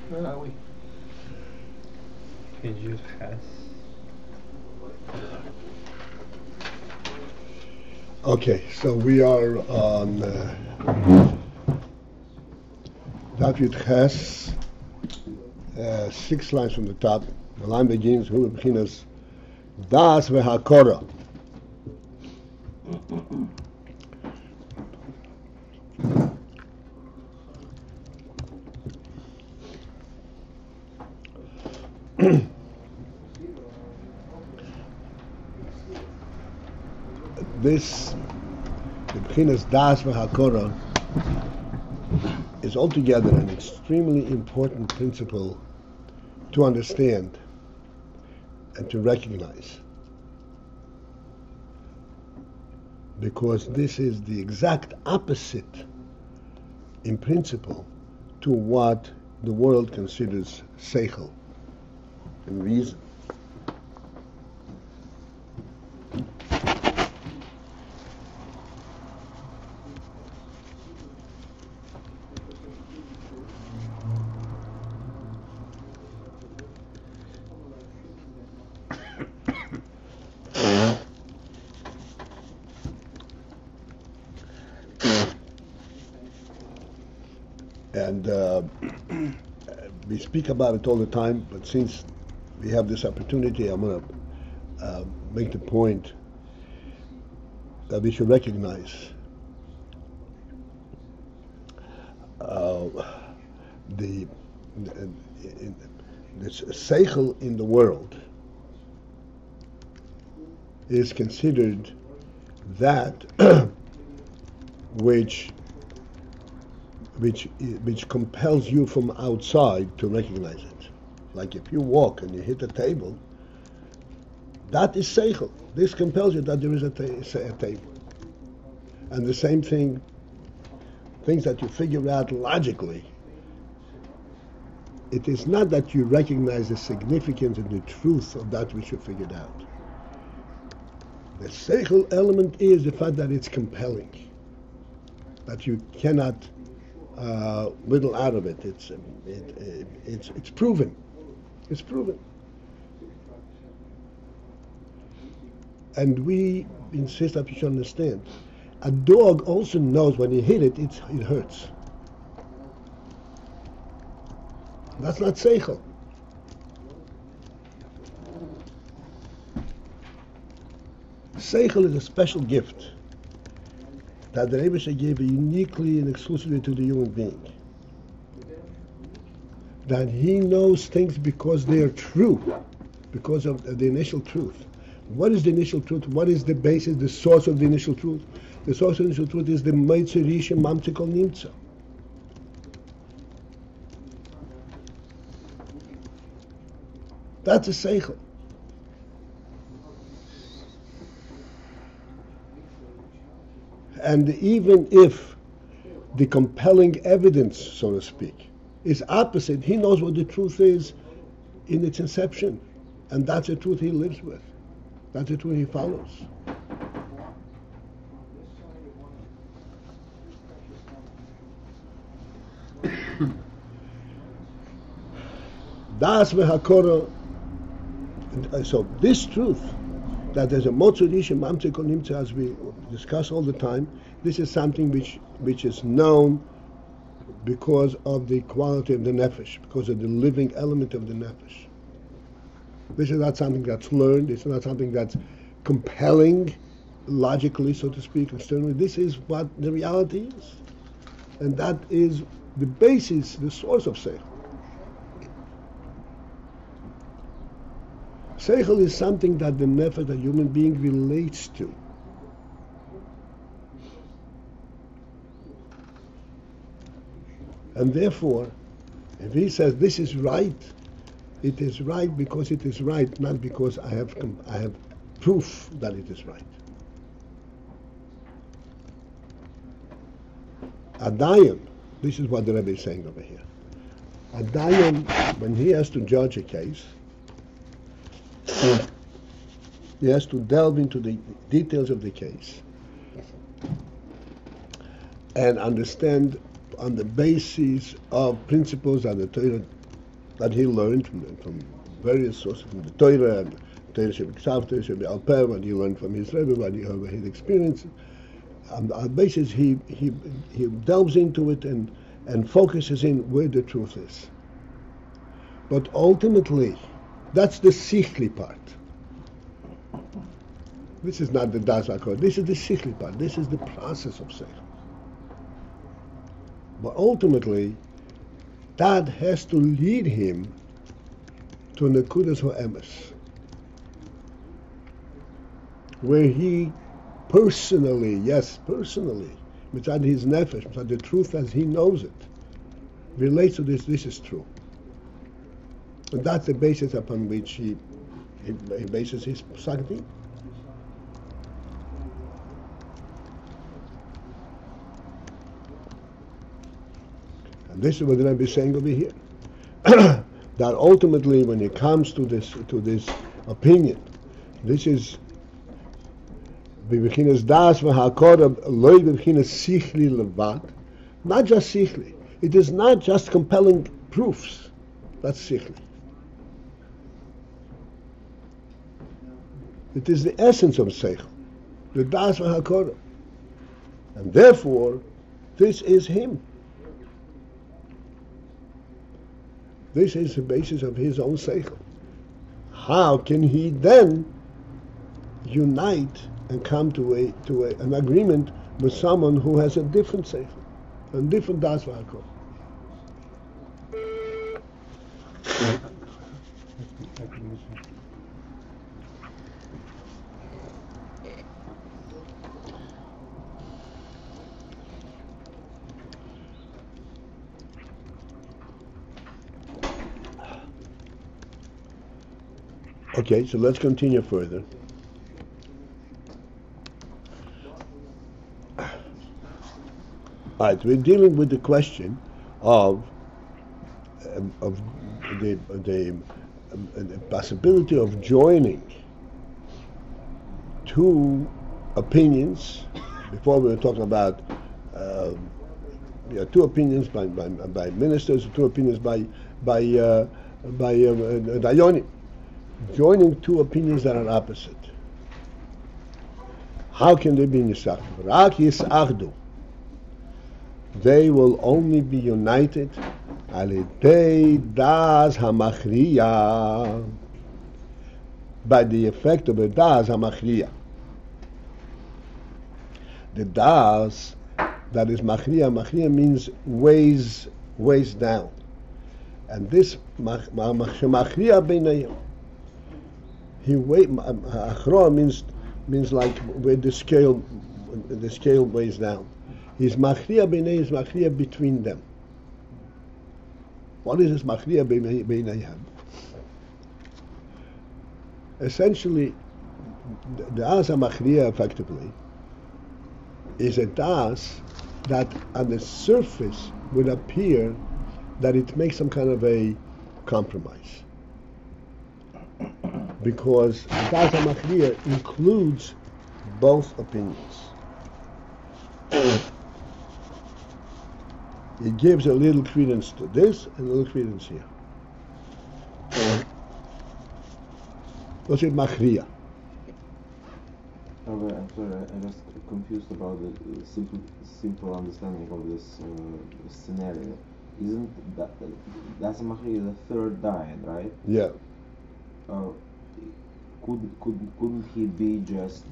Where are we? Page Ches. Okay, so we are on Daf Yud Ches, 6 lines from the top. The line begins, Hu B'chinas Das v'Hakora. This, the B'chinas Das v'Hakora, is altogether an extremely important principle to understand and to recognize, because this is the exact opposite in principle to what the world considers seichel and reason. And we speak about it all the time, but since we have this opportunity, I'm going to make the point that we should recognize the seichel in the world is considered that which compels you from outside to recognize it. Like if you walk and you hit a table, that is seichel. This compels you that there is a table. And the same thing, things that you figure out logically, it is not that you recognize the significance and the truth of that which you figured out. The seichel element is the fact that it's compelling, that you cannot whittle out of it. It's proven. It's proven. And we insist that you should understand. A dog also knows when you hit it, it hurts. That's not seichel. Seichel is a special gift that the Rebbe gave uniquely and exclusively to the human being. That he knows things because they are true, because of the initial truth. What is the initial truth? What is the basis, the source of the initial truth? The source of the initial truth is the Meitzer Risha Mamtze Kol Nimtza. That's a seichel. And even if the compelling evidence, so to speak, is opposite, he knows what the truth is in its inception. And that's the truth he lives with. That's the truth he follows. Das v'hakora. So this truth, that there's a Motzer Risha Mamtze Kol Nimtza, as we discuss all the time, this is something which is known because of the quality of the nefesh, because of the living element of the nefesh. This is not something that's learned. It's not something that's compelling, logically, so to speak, externally. This is what the reality is. And that is the basis, the source of seichel. Seichel is something that the nefesh, the human being, relates to. And therefore, if he says this is right, it is right because it is right, not because I have proof that it is right. A dayan, this is what the Rebbe is saying over here. A dayan, when he has to judge a case, he has to delve into the details of the case and understand on the basis of principles of the Torah that he learned from various sources, from the Torah, and Torah Shebiksav, Torah Shebi'al-Peh, what he learned from his Rebbe, what he heard his experience. On the basis, he delves into it and focuses in where the truth is. But ultimately, that's the sichli part. This is not the das v'hakol. This is the sichli part. This is the process of seichel. But ultimately, that has to lead him to nekudas ha'emes, where he personally, mitzad his nefesh, mitzad the truth as he knows it, relates to this is true. And that's the basis upon which he bases his psak din. And this is what the Rebbe is saying over here. That ultimately, when it comes to this opinion, this is b'bechinas das v'hakora loy b'bechinas sichli levad, not just sichli. It is not just compelling proofs. That's sichli. It is the essence of seichel, the das v'hakora, and therefore, this is him. This is the basis of his own seichel. How can he then unite and come to an agreement with someone who has a different seichel, a different das v'hakol? Okay, so let's continue further. All right, we're dealing with the question of the possibility of joining two opinions. Before we were talking about two opinions by ministers, two opinions by dayanim. Joining two opinions that are opposite. How can they be nisach? Rak yisachdu. They will only be united alidei das hamachriya, by the effect of a das hamachriya. The das that is machriya means weighs down, and this machriya beinayim. Achra means like where the scale weighs down. His machriya b'nei is machriya between them. What is this machriya b'nei? Essentially, the das machriya effectively is a das that on the surface would appear that it makes some kind of a compromise. Because das machriya includes both opinions. It gives a little credence to this and a little credence here. What's it machriya? I'm sorry, I'm just confused about the simple understanding of this scenario. Isn't that's machriya the third diet, right? Yeah. Couldn't he be just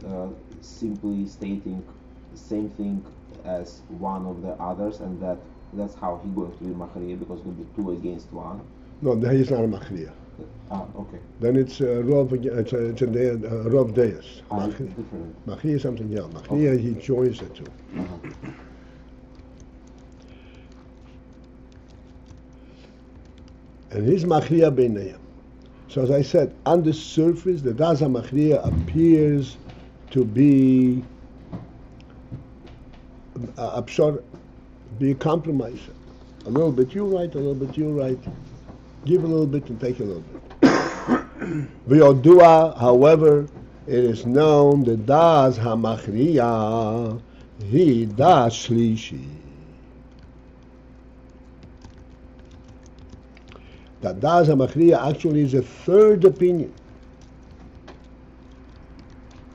simply stating the same thing as one of the others, and that's how he going to be machriya, because it will be two against one? No, then he's not a machriya. Okay. Then it's rov. It's a rov deis. Different. Machriya is something else. Machriya he joins the two. And his machriya beinayim. So as I said, on the surface, the das machriya appears to be be a compromise. A little bit you write, a little bit you write. Give a little bit and take a little bit. V'yodua, however, it is known that das hamachriya he das shlishi. That das hamachriya actually is a third opinion.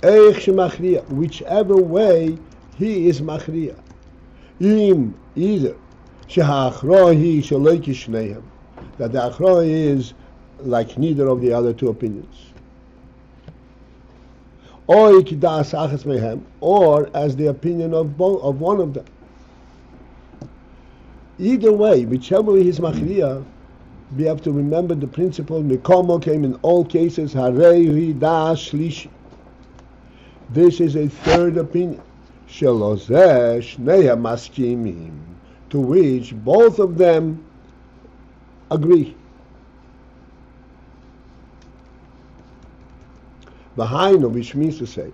Eich shemachriya, whichever way he is machriya. Im, either shehachrohi shaloi kishneihem, that the achrohi is like neither of the other two opinions. Or as the opinion of one of them. Either way, whichever way is machriya, we have to remember the principle mikomo came in all cases harei da shlishi. This is a third opinion. Shelozeh shnei maskimim, to which both of them agree. V'hainu, which means to say,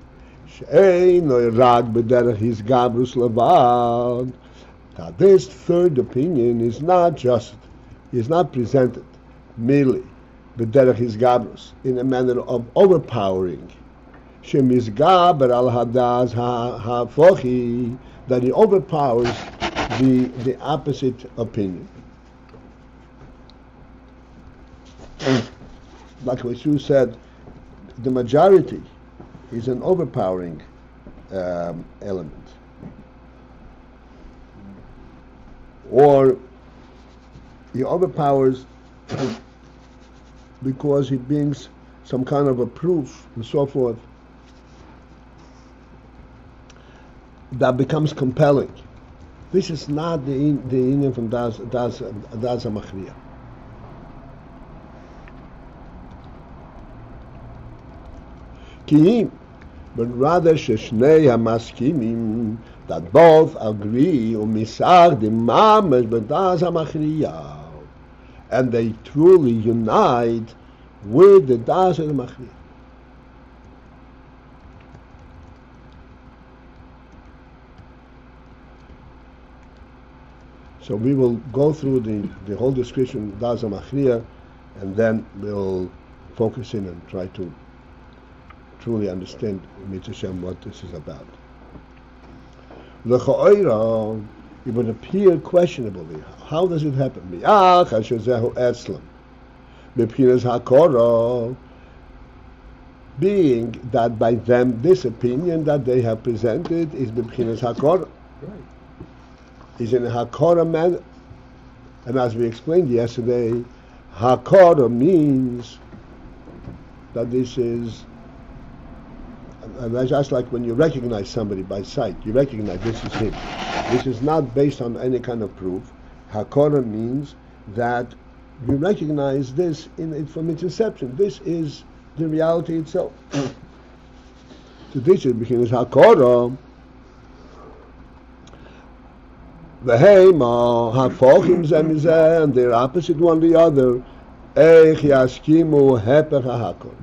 she'eino rag b'derech his gabrus levad, that this third opinion is not presented merely b'derech his gabrus, in a manner of overpowering, she'mizgaber al hadaz ha'fochi, that he overpowers the opposite opinion. Like what you said, the majority is an overpowering element, or he overpowers because he brings some kind of a proof and so forth that becomes compelling. This is not the Indian from Das HaMachriya. But rather sheshnei hamaskimim, that both agree umisagdim mamesh b'das hamachriya, and they truly unite with the das of the machriya. So we will go through the whole description of das hamachriya, and then we'll focus in and try to truly understand what this is about. L'cha'oira, it would appear questionably. How does it happen? Being that by them this opinion that they have presented is b'pchinas hakora, right, is in a hakora manner, and as we explained yesterday, hakora means that this is. And that's just like when you recognize somebody by sight, you recognize this is him. This is not based on any kind of proof. Hakora means that you recognize this from its inception. This is the reality itself. So this is because Hakora. V'heima hafochim zemizeh, and they're opposite one the other. Eich yaskimu hepech hakor.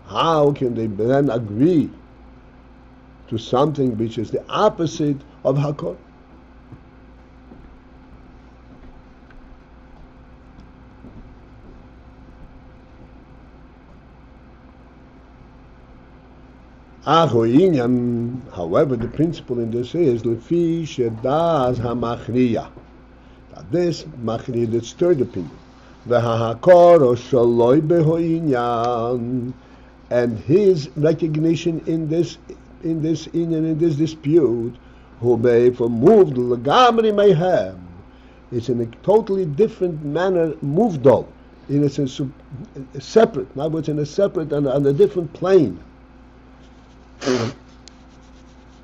How can they then agree to something which is the opposite of hakor? However, the principle in this is lefi shedas hamachriya, that this machriya, this third opinion, v'hahakor shaloi behoinyan, and his recognition in this dispute, who may for moved legamri mayhem, it's in a totally different manner moved on, in a sense separate. Now it's in a separate and on a different plane.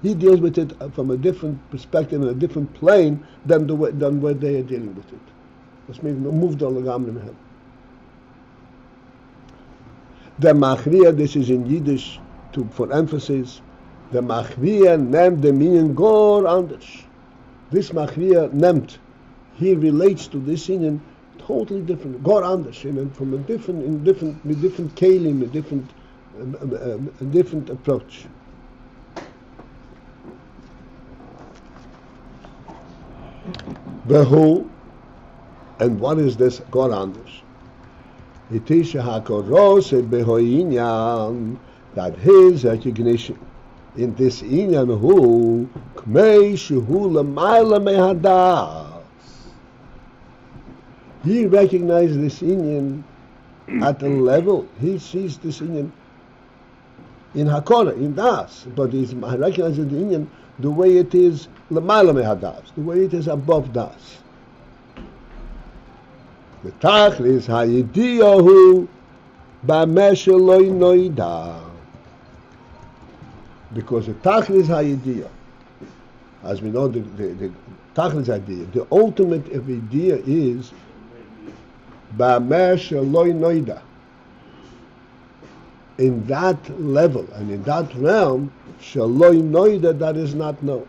He deals with it from a different perspective and a different plane than where they are dealing with it. This means moved on legamri mayhem. The machriya, this is in Yiddish for emphasis. The machriya nemt the meaning gor anders. This machriya nemt, he relates to this union Totally different. God anders, from with different kelim, a different approach. Behu, and what is this God anders? It is hakorose behoinyan, that his recognition in this inyan hu kmei shehu l'mayla mehadas. He recognizes this inyan at a level. He sees this inyan in hakora, in das, but he recognizes the inyan the way it is l'mayla mehadas, the way it is above das. The tachlis hayidiyahu b'mesheloi noida. Because the tachlis hayidiyah, as we know, the tachlis idea, the ultimate of idea is b'mesheloi noida. In that level and in that realm, shaloi noida, that is not known.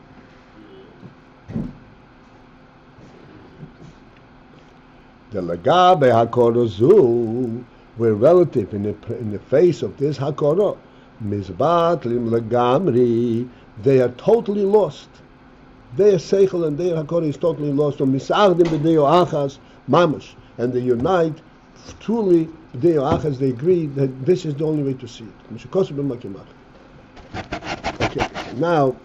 The lagabe hakoro zu, we're relative in the face of this hakoro. Mizbatlim lagamri, they are totally lost. Their seichel and their hakoro is totally lost. So misardim b'deo achas mamash, and they unite truly. B'deo achas, they agree that this is the only way to see it. Okay, now.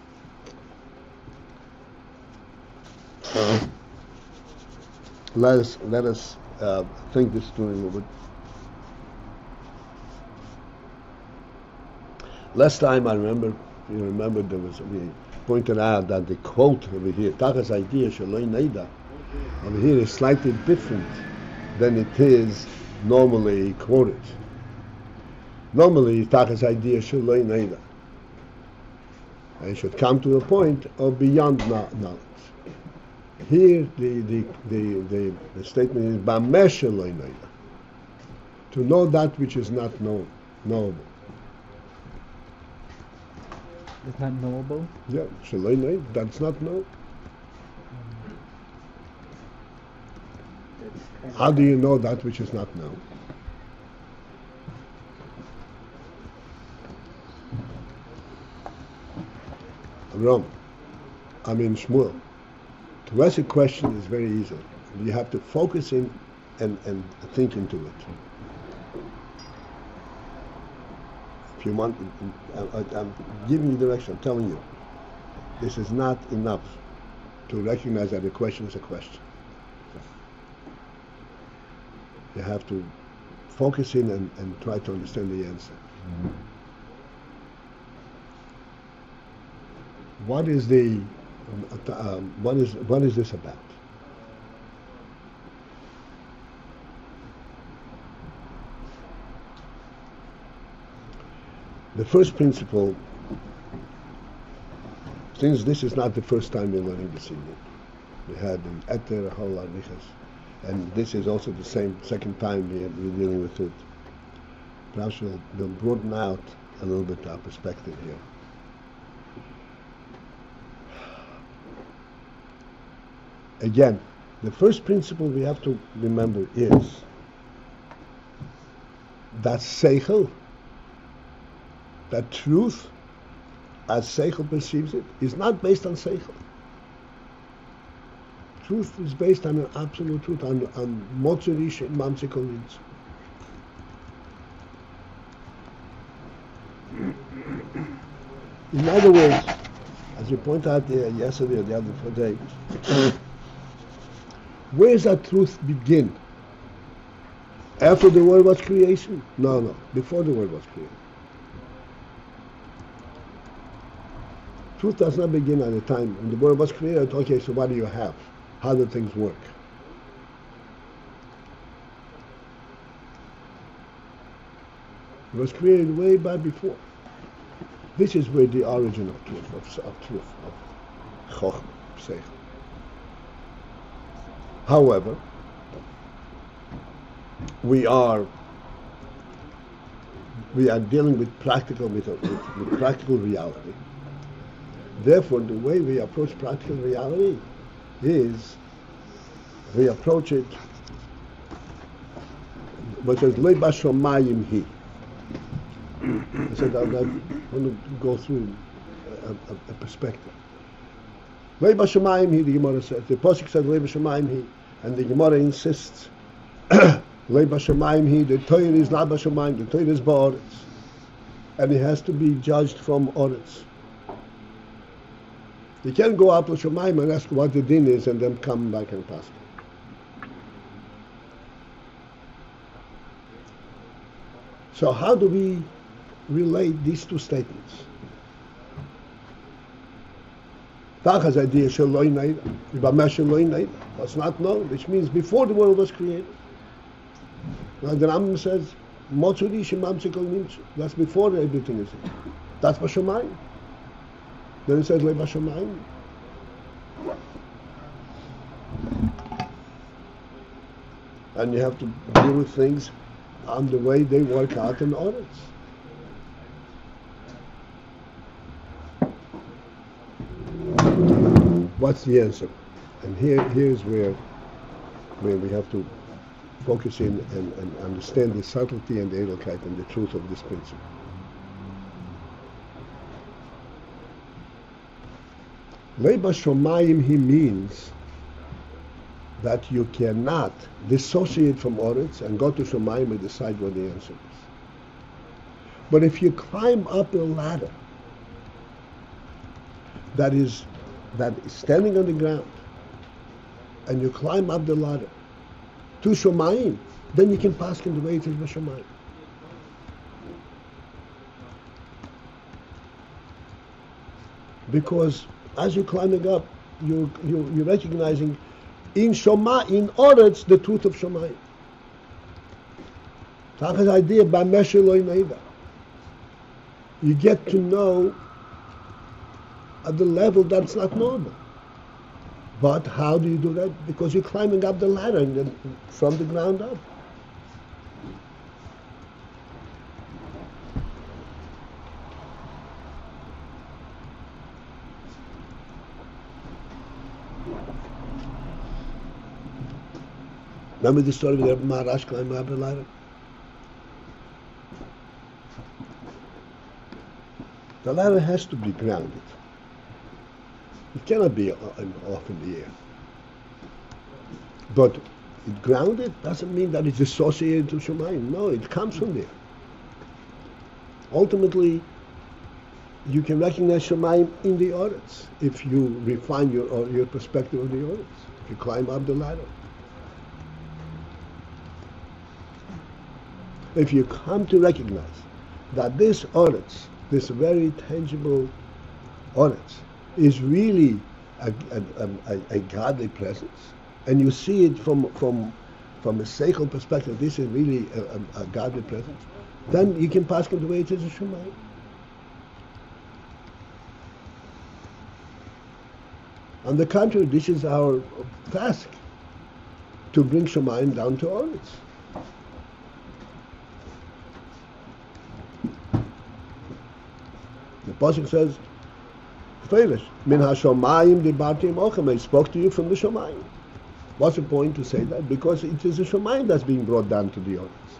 Let us think this through a little bit. Last time I remember, we pointed out that the quote over here, Tachas idea shaloi neida, over here is slightly different than it is normally quoted. Normally, Tachas idea shaloi neida, and it should come to a point of beyond knowledge. Here, the statement is b'amesh shaloi neida, to know that which is not knowable. It's not knowable? Yeah, shaloi neida, that's not known. How do you know that which is not known? Shmuel. To ask a question is very easy. You have to focus in and think into it. If you want, I'm giving you direction, I'm telling you. This is not enough to recognize that a question is a question. You have to focus in and try to understand the answer. Mm-hmm. What is this about? The first principle, since this is not the first time we're learning this evening, we had an Eter, a whole Arichas, and this is also the second time we're dealing with it. Perhaps we'll broaden out a little bit our perspective here. Again, the first principle we have to remember is that seichel, that truth, as seichel perceives it, is not based on seichel. Truth is based on an absolute truth, on motzerish and mamzekolins. In other words, as you point out yesterday or the other day, where does that truth begin? After the world was creation? No, before the world was created. Truth does not begin at the time when the world was created. Okay, so what do you have? How do things work? It was created way back before. This is where the origin of truth, of chokhmah, seichel. However, we are dealing with practical reality. Therefore, the way we approach practical reality is we approach it but it says Lei Bashomayim Hi. I said I want to go through a perspective. Lei Bashomayim Hi, the Gemara says. The Pasuk says Lei Bashomayim Hi, and the Gemara insists Lei Bashomayim Hi. The Torah is not Bashomayim. The Torah is Ba'aretz, and it has to be judged from Oretz. You can't go up to Shomayim and ask what the din is, and then come back and pass. So how do we relate these two statements? Tachas idea sheloi neida, ibamesh sheloi neida, was not known, which means before the world was created. Like the Rambam says, motzuri shemamtze kol nimtzu. That's before everything is here. That's Bashomayim. Then it says Lei Bashomayim. And you have to deal with things on the way they work out in Oretz. What's the answer? And here's where we have to focus in and understand the subtlety and the edelkeit and the truth of this principle. Lei Bashomayim, he means that you cannot dissociate from Oretz and go to Shomayim and decide what the answer is. But if you climb up a ladder that is standing on the ground, and you climb up the ladder to Shomayim, then you can pass in the way it is Bashomayim. Because as you're climbing up, you're recognizing in Oretz the truth of Shomayim. Tachas idea b'amesh eloi neida. You get to know at the level that's not normal. But how do you do that? Because you're climbing up the ladder from the ground up. Remember the story with Maharash climbing up the ladder? The ladder has to be grounded. It cannot be off in the air. But it grounded doesn't mean that it's associated to Shomayim. No, it comes from there. Ultimately, you can recognize Shomayim in the Oretz if you refine your perspective of the Oretz. If you climb up the ladder. If you come to recognize that this Oretz, this very tangible Oretz, is really a godly presence, and you see it from a seichel perspective, this is really a godly presence, then you can pass it the way it is a Shemayim. On the contrary, this is our task, to bring Shemayim down to Oretz. The Pasuk says, Min ha-shomayim dibarti imochem. I spoke to you from the Shomayim. What's the point to say that? Because it is the Shomayim that's being brought down to the Oretz.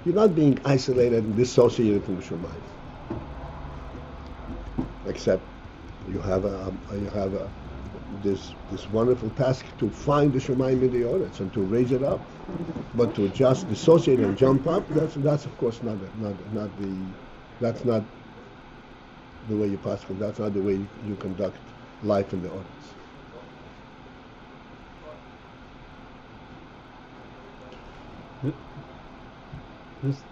You're not being isolated and dissociated from the Shomayim. Except you have this wonderful task to find the Shomayim in the Oretz and to raise it up. But to just dissociate and jump up, that's of course not the way you pass. That's not the way you conduct life in the Oretz.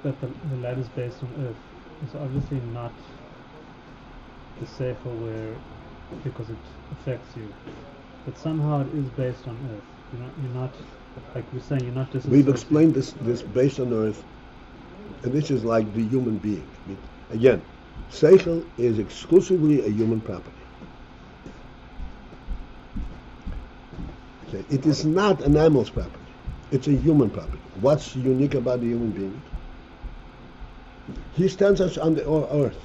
That the ladder is based on Earth is obviously not the safer where because it affects you, but somehow it is based on Earth. You're not like we're saying. You're not just. We've explained this based on Earth, and this is like the human being. Again. Seichel is exclusively a human property. Okay. It is not an animal's property. It's a human property. What's unique about the human being? He stands us on the earth,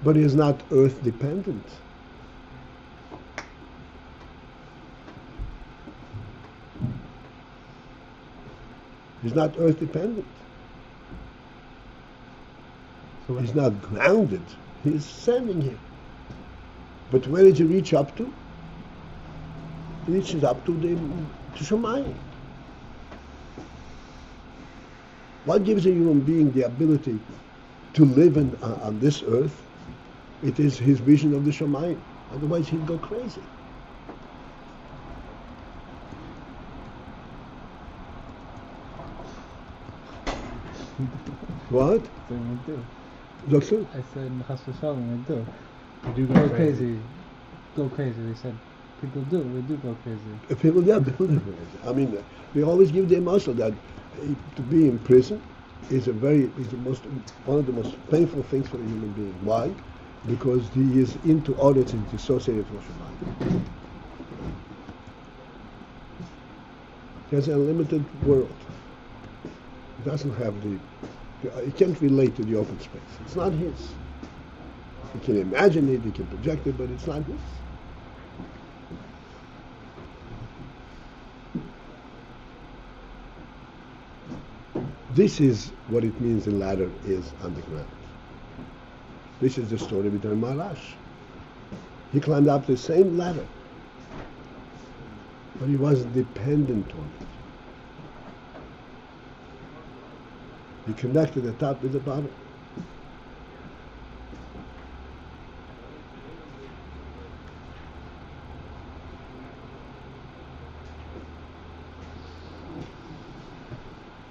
but he is not earth dependent. He's not earth dependent. So He's not grounded. He's standing here. But where did he reach up to? He reaches up to Shemayim. What gives a human being the ability to live on this earth? It is his vision of the Shemayim. Otherwise he'd go crazy. What? So we do. Sagst du? I said, Chas v'shalom, we do. you do Go crazy. Go crazy. They said, people do. We do go crazy. People do crazy. I mean, we always give them also that to be in prison is one of the most painful things for a human being. Why? Because he is into audits and is associated with Shemayim. He has a limited world. He doesn't have he can't relate to the open space. It's not his. He can imagine it, he can project it, but it's not his. This is what it means the ladder is underground. This is the story with the Marash. He climbed up the same ladder, but he wasn't dependent on it. He connected the top with the bottom.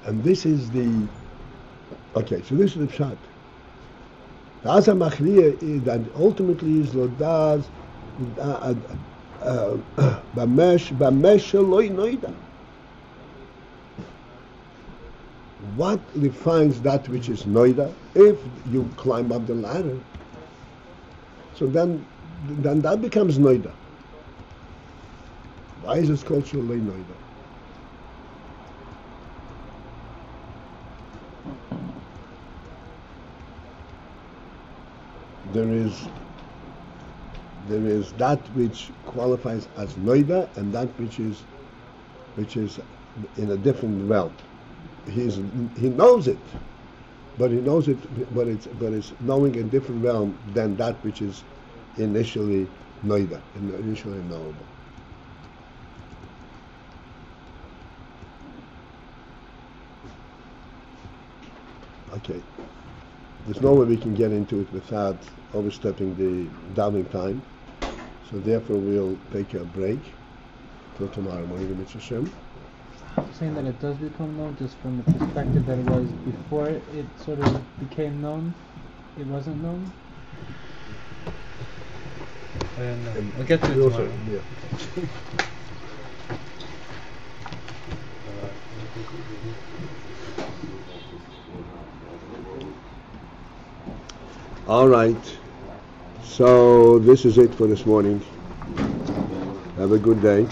And this is the, okay, so this is the pshat. The Asa Machriya is that ultimately is Lodaz Bamesh Loi Noida. What defines that which is Noida? If you climb up the ladder, so then that becomes Noida. Why is this called Shaloi Noida? There is that which qualifies as Noida and that which is in a different realm. He knows it, but it's knowing a different realm than that which is initially Noida, initially knowable. Okay. There's no way we can get into it without overstepping the davening time. So therefore we'll take a break till tomorrow morning, Mitzvah Shem. Saying that it does become known just from the perspective that it was before it sort of became known, it wasn't known? We'll get to it tomorrow. Yeah. All right. So this is it for this morning. Have a good day.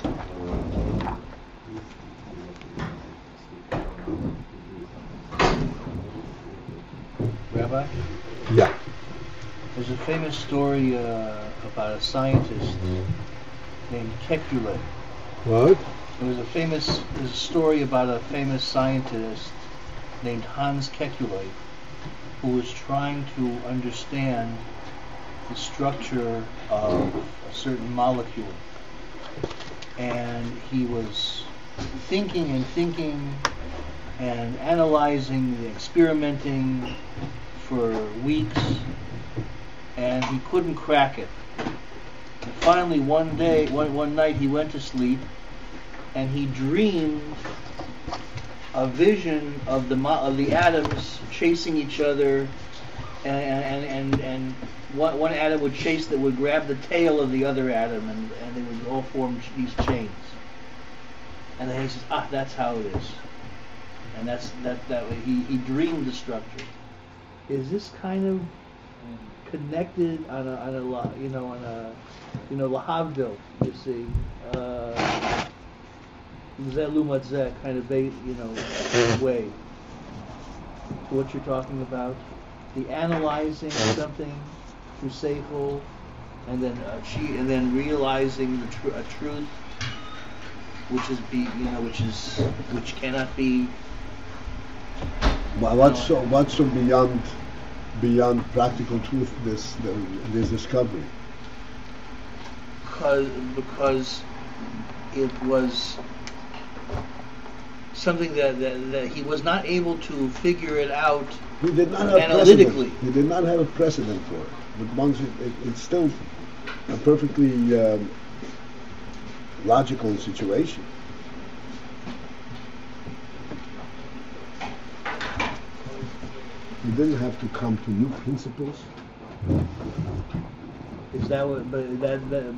Rabbi? Yeah. There's a famous story about a scientist named Kekulé. What? There's a story about a famous scientist named Hans Kekulé who was trying to understand the structure of a certain molecule. And he was thinking and analyzing and experimenting for weeks, and he couldn't crack it. And finally one night he went to sleep and he dreamed a vision of the atoms chasing each other, and one atom would grab the tail of the other atom, and they would all form these chains. And then he says, that's how it is. And that way he dreamed the structure. Is this kind of connected on a lahavdil, you see, zeh kind of way, what you're talking about, the analyzing something through seichel, and then realizing a truth which cannot be What's so beyond practical truth this discovery? Because it was something that he was not able to figure it out He did not have analytically. precedent. He did not have a precedent for it. But once it's still a perfectly logical situation. You didn't have to come to new principles. Is that what? But that.